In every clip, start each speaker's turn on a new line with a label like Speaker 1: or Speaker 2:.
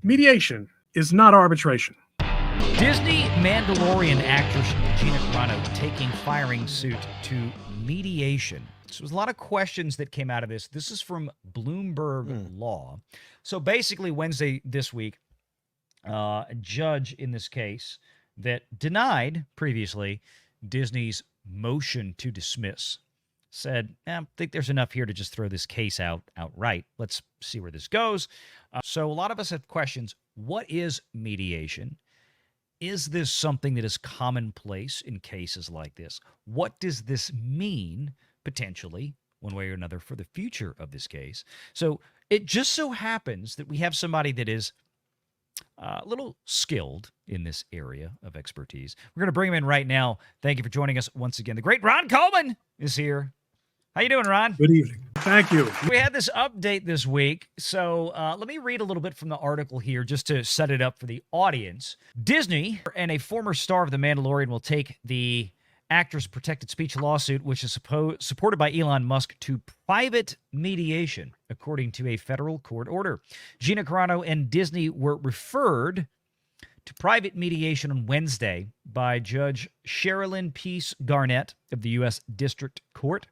Speaker 1: Mediation is not arbitration.
Speaker 2: Disney Mandalorian actress Gina Carano taking firing suit to mediation. So there's a lot of questions that came out of this. This is from Bloomberg Law. So basically, Wednesday this week, a judge in this case that denied previously Disney's motion to dismiss said, I think there's enough here to just throw this case out outright. Let's see where this goes. So a lot of us have questions. What is mediation? Is this something that is commonplace in cases like this? What does this mean, potentially, one way or another, for the future of this case? So it just so happens that we have somebody that is a little skilled in this area of expertise. We're going to bring him in right now. Thank you for joining us once again. The great Ron Coleman is here. How you doing, Ron?
Speaker 1: Good evening. Thank you.
Speaker 2: We had this update this week, so let me read a little bit from the article here just to set it up for the audience. Disney and a former star of The Mandalorian will take the actor's protected speech lawsuit, which is supported by Elon Musk, to private mediation, according to a federal court order. Gina Carano and Disney were referred to private mediation on Wednesday by Judge Sherilyn Peace Garnett of the U.S. District Court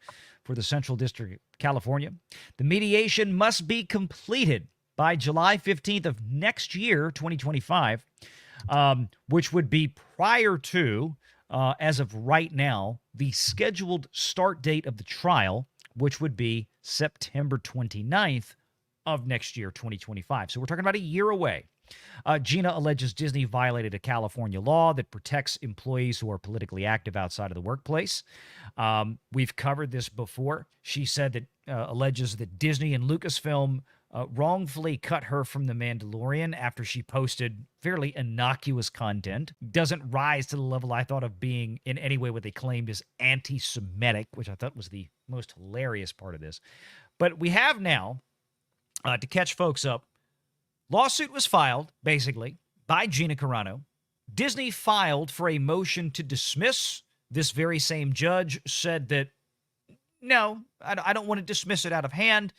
Speaker 2: for the Central District of California. The mediation must be completed by July 15th of next year, 2025, which would be prior to, as of right now, the scheduled start date of the trial, which would be September 29th of next year, 2025. So we're talking about a year away. Gina alleges Disney violated a California law that protects employees who are politically active outside of the workplace. We've covered this before. She said that alleges that Disney and Lucasfilm wrongfully cut her from The Mandalorian after she posted fairly innocuous content. Doesn't rise to the level, I thought, of being in any way what they claimed is anti-Semitic, which I thought was the most hilarious part of this. But we have now, to catch folks up, lawsuit was filed, basically, by Gina Carano. Disney filed for a motion to dismiss. This very same judge said that, no, I don't want to dismiss it out of hand.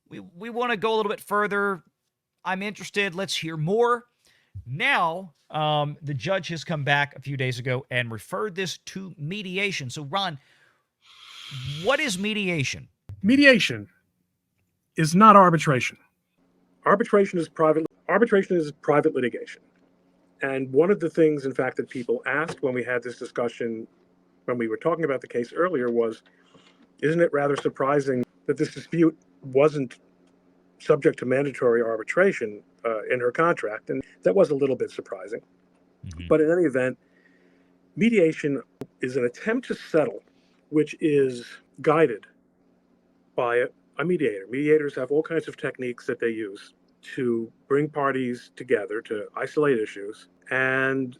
Speaker 2: We want to go a little bit further. I'm interested. Let's hear more. Now, the judge has come back a few days ago and referred this to mediation. So, Ron, what is mediation?
Speaker 1: Mediation is not arbitration. Arbitration is private litigation. And one of the things, in fact, that people asked when we had this discussion, when we were talking about the case earlier, was, isn't it rather surprising that this dispute wasn't subject to mandatory arbitration in her contract? And that was a little bit surprising. Mm-hmm. But in any event, mediation is an attempt to settle, which is guided by a mediator. Mediators have all kinds of techniques that they use to bring parties together to isolate issues, and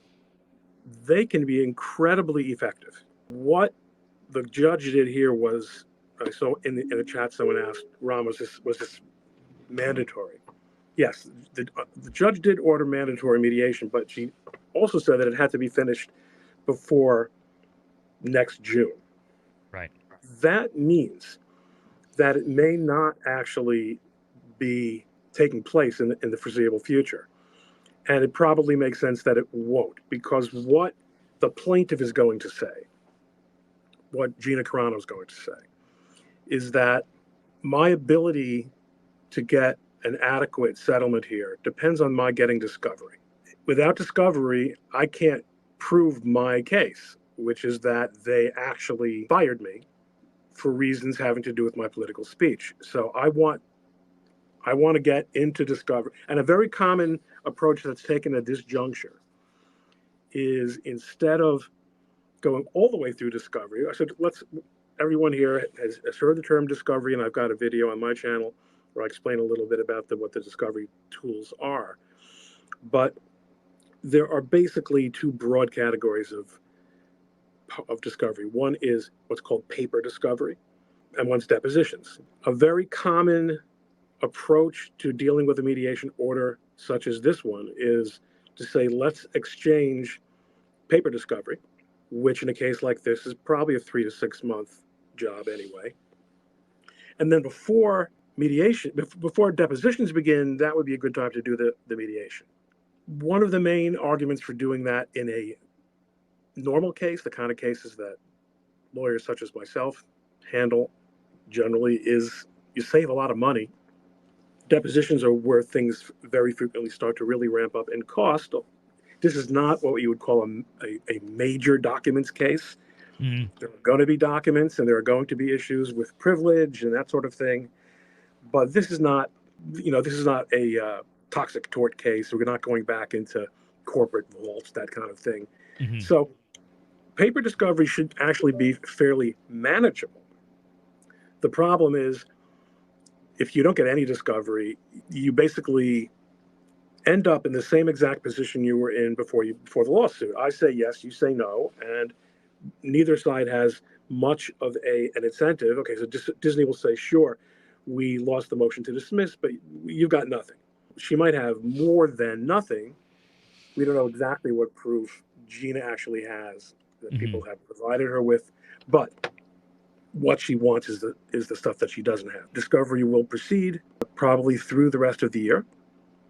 Speaker 1: they can be incredibly effective. What the judge did here was, I saw in the chat someone asked, Ron, was this mandatory? Yes, the judge did order mandatory mediation, but she also said that it had to be finished before next June.
Speaker 2: Right.
Speaker 1: That means that it may not actually be taking place in the foreseeable future. And it probably makes sense that it won't, because what the plaintiff is going to say, what Gina Carano is going to say, is that my ability to get an adequate settlement here depends on my getting discovery. Without discovery, I can't prove my case, which is that they actually fired me for reasons having to do with my political speech. So I want to get into discovery. And a very common approach that's taken at this juncture is, instead of going all the way through discovery, I said, everyone here has heard the term discovery, and I've got a video on my channel where I explain a little bit about what the discovery tools are. But there are basically two broad categories of discovery. One is what's called paper discovery, and one's depositions. A very common approach to dealing with a mediation order such as this one is to say, let's exchange paper discovery, which in a case like this is probably a 3 to 6 month job anyway. And then before mediation, before depositions begin, that would be a good time to do the mediation. One of the main arguments for doing that in a normal case, the kind of cases that lawyers such as myself handle generally, is you save a lot of money. Depositions are where things very frequently start to really ramp up in cost. This is not what you would call a major documents case.
Speaker 2: Mm-hmm.
Speaker 1: There are going to be documents and there are going to be issues with privilege and that sort of thing. But this is not, this is not a toxic tort case. We're not going back into corporate vaults, that kind of thing.
Speaker 2: Mm-hmm.
Speaker 1: So paper discovery should actually be fairly manageable. The problem is, if you don't get any discovery, you basically end up in the same exact position you were in before the lawsuit. I say yes, you say no, and neither side has much of an incentive. Okay, so Disney will say, sure, we lost the motion to dismiss, but you've got nothing. She might have more than nothing. We don't know exactly what proof Gina actually has that
Speaker 2: Mm-hmm.
Speaker 1: people have provided her with, but what she wants is the stuff that she doesn't have. Discovery will proceed probably through the rest of the year.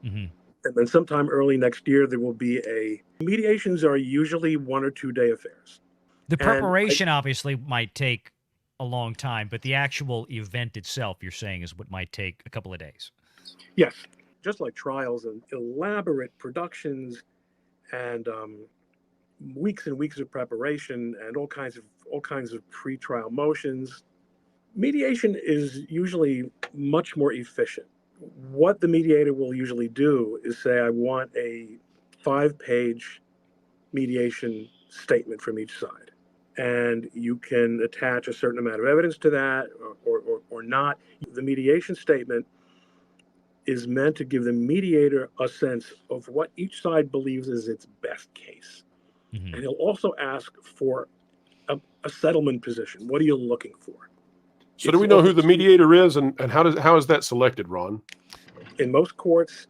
Speaker 2: Mm-hmm.
Speaker 1: And then sometime early next year, there will be mediations are usually 1 or 2 day affairs.
Speaker 2: The
Speaker 1: And
Speaker 2: preparation obviously might take a long time, but the actual event itself, you're saying, is what might take a couple of days.
Speaker 1: Yes, just like trials and elaborate productions and weeks and weeks of preparation and all kinds of pre-trial motions. Mediation is usually much more efficient. What the mediator will usually do is say, I want a 5-page mediation statement from each side. And you can attach a certain amount of evidence to that or not. The mediation statement is meant to give the mediator a sense of what each side believes is its best case.
Speaker 2: Mm-hmm.
Speaker 1: And he'll also ask for a settlement position. What are you looking for?
Speaker 3: So do we know who the mediator is and how is that selected, Ron?
Speaker 1: In most courts,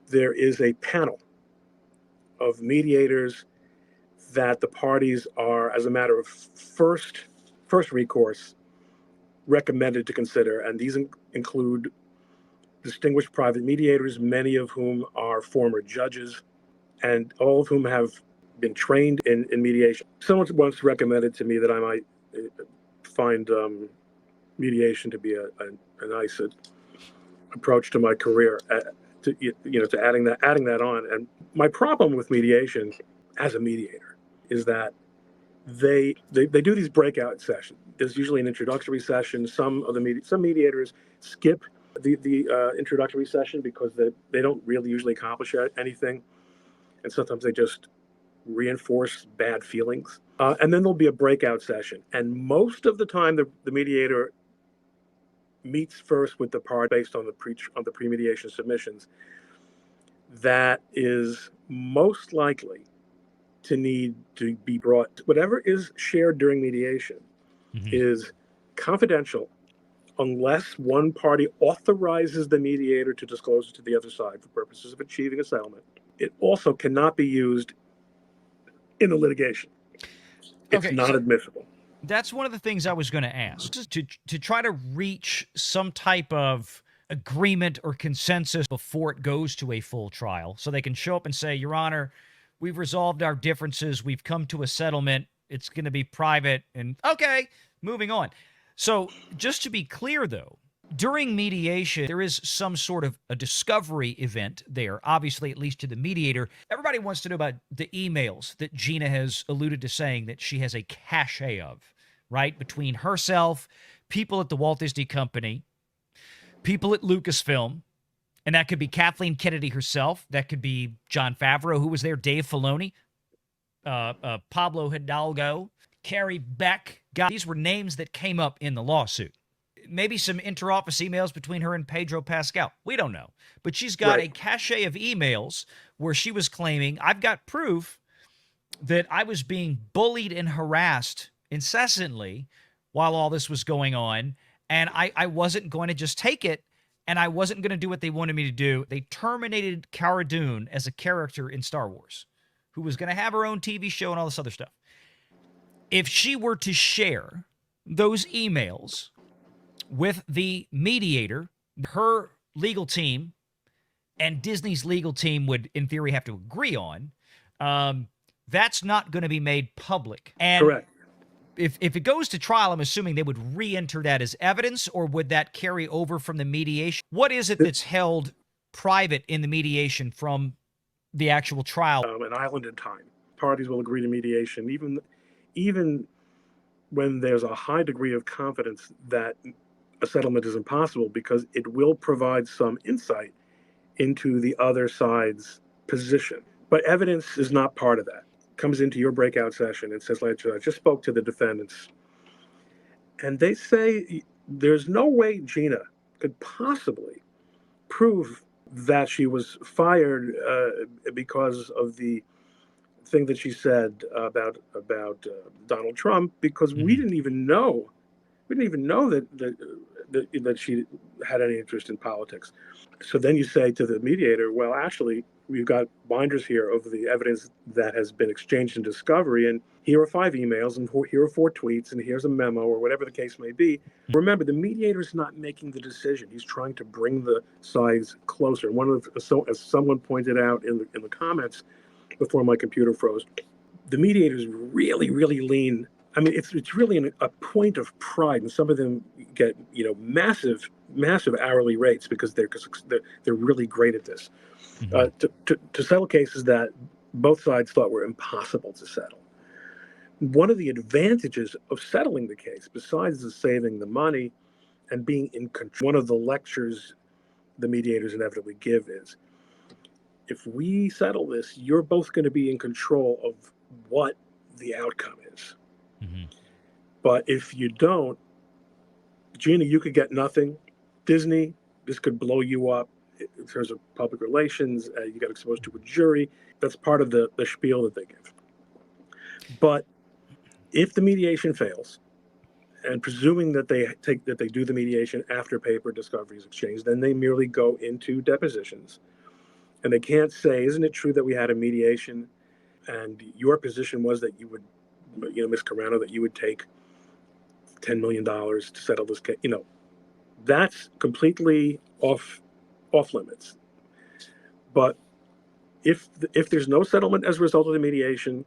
Speaker 1: there is a panel of mediators that the parties are, as a matter of first recourse, recommended to consider. And these include distinguished private mediators, many of whom are former judges, and all of whom have been trained in mediation. Someone once recommended to me that I might find mediation to be a nice approach to my career, to adding that on. And my problem with mediation as a mediator is that they do these breakout sessions. There's usually an introductory session. Some mediators skip the introductory session because they don't really usually accomplish anything, and sometimes they just reinforce bad feelings. And then there'll be a breakout session, and most of the time the mediator meets first with the part based on the pre-mediation submissions. That is most likely to need to be brought. Whatever is shared during mediation
Speaker 2: Mm-hmm.
Speaker 1: is confidential unless one party authorizes the mediator to disclose it to the other side for purposes of achieving a settlement. It also cannot be used in a litigation. It's not admissible.
Speaker 2: That's one of the things I was going to ask. To try to reach some type of agreement or consensus before it goes to a full trial, so they can show up and say, Your Honor, we've resolved our differences. We've come to a settlement. It's going to be private. And okay, moving on. So just to be clear, though, during mediation, there is some sort of a discovery event there, obviously, at least to the mediator. Everybody wants to know about the emails that Gina has alluded to saying that she has a cache of, right? Between herself, people at the Walt Disney Company, people at Lucasfilm, and that could be Kathleen Kennedy herself. That could be Jon Favreau, who was there, Dave Filoni, Pablo Hidalgo, Carrie Beck. God, these were names that came up in the lawsuit. Maybe some interoffice emails between her and Pedro Pascal. We don't know. But she's got a cache of emails where she was claiming, I've got proof that I was being bullied and harassed incessantly while all this was going on, and I wasn't going to just take it, and I wasn't going to do what they wanted me to do. They terminated Cara Dune as a character in Star Wars, who was going to have her own TV show and all this other stuff. If she were to share those emails with the mediator, her legal team and Disney's legal team would, in theory, have to agree on, that's not going to be made public. And
Speaker 1: Correct.
Speaker 2: if it goes to trial, I'm assuming they would re-enter that as evidence, or would that carry over from the mediation? What is it that's held private in the mediation from the actual trial?
Speaker 1: An island in time. Parties will agree to mediation, even when there's a high degree of confidence that a settlement is impossible, because it will provide some insight into the other side's position. But evidence is not part of that. It comes into your breakout session and says, like, I just spoke to the defendants, and they say there's no way Gina could possibly prove that she was fired because of the thing that she said about Donald Trump, because we didn't even know that she had any interest in politics. So then you say to the mediator, well, actually, we've got binders here of the evidence that has been exchanged in discovery, and here are 5 emails, and here are 4 tweets, and here's a memo, or whatever the case may be. Remember, the mediator is not making the decision. He's trying to bring the sides closer. As someone pointed out in the comments before my computer froze, the mediators really, really lean. I mean, it's really a point of pride, and some of them get massive hourly rates because they're really great at this. To settle cases that both sides thought were impossible to settle. One of the advantages of settling the case, besides the saving the money and being in control, one of the lectures the mediators inevitably give is, if we settle this, you're both going to be in control of what the outcome is. But if you don't, Gina, you could get nothing. Disney, this could blow you up in terms of public relations. You got exposed to a jury. That's part of the spiel that they give. But if the mediation fails, and presuming that they do the mediation after paper discovery is exchanged, then they merely go into depositions, and they can't say, "Isn't it true that we had a mediation, and your position was that you would, Ms. Carano, that you would take $10 million to settle this case?" That's completely off limits. But if there's no settlement as a result of the mediation,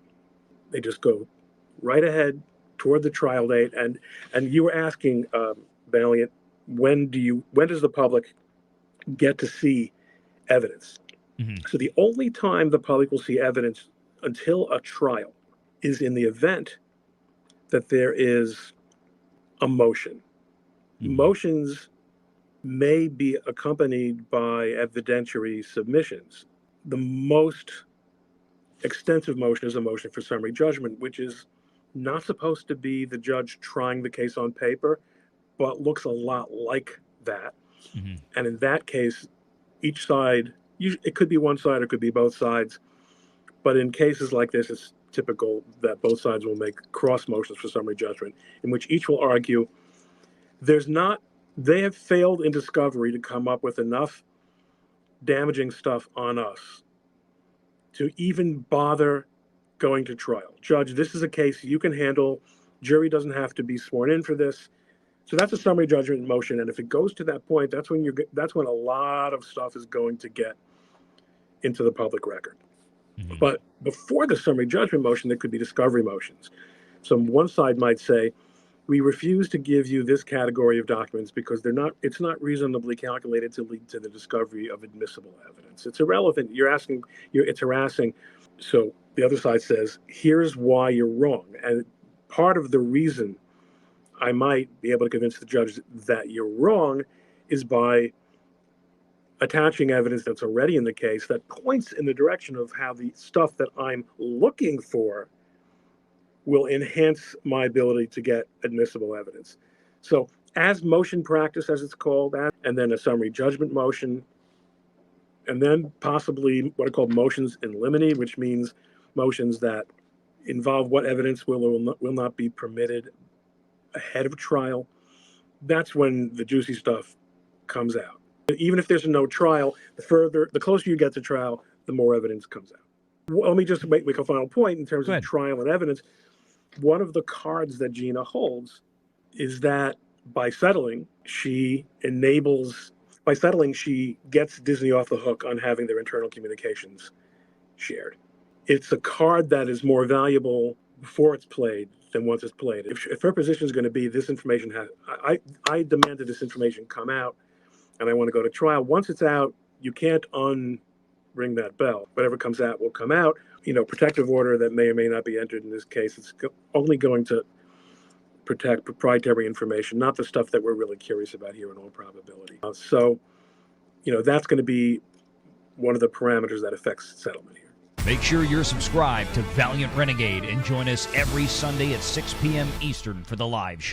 Speaker 1: they just go right ahead toward the trial date. And you were asking, Valiant, when does the public get to see evidence? So the only time the public will see evidence until a trial is in the event that there is a motion. Motions may be accompanied by evidentiary submissions. The most extensive motion is a motion for summary judgment, which is not supposed to be the judge trying the case on paper, but looks a lot like that. And in that case, each side, it could be one side or it could be both sides. But in cases like this, it's typical that both sides will make cross motions for summary judgment, in which each will argue they have failed in discovery to come up with enough damaging stuff on us to even bother going to trial. Judge, this is a case you can handle. Jury doesn't have to be sworn in for this. So that's a summary judgment motion. And if it goes to that point, that's when a lot of stuff is going to get into the public record. But before the summary judgment motion, there could be discovery motions. So one side might say, we refuse to give you this category of documents because it's not reasonably calculated to lead to the discovery of admissible evidence. It's irrelevant. It's harassing. So the other side says, here's why you're wrong. And part of the reason I might be able to convince the judge that you're wrong is by attaching evidence that's already in the case that points in the direction of how the stuff that I'm looking for will enhance my ability to get admissible evidence. So as motion practice, as it's called, and then a summary judgment motion, and then possibly what are called motions in limine, which means motions that involve what evidence will or will not be permitted ahead of trial. That's when the juicy stuff comes out. Even if there's no trial, the closer you get to trial, the more evidence comes out. Let me just make a final point in terms of trial and evidence. One of the cards that Gina holds is that By settling, she gets Disney off the hook on having their internal communications shared. It's a card that is more valuable before it's played than once it's played. If her position is going to be this information I demand that this information come out, and I want to go to trial. Once it's out, you can't unring that bell. Whatever comes out will come out. Protective order that may or may not be entered in this case. It's only going to protect proprietary information, not the stuff that we're really curious about here in all probability. So, that's going to be one of the parameters that affects settlement here.
Speaker 2: Make sure you're subscribed to Valiant Renegade and join us every Sunday at 6 p.m. Eastern for the live show.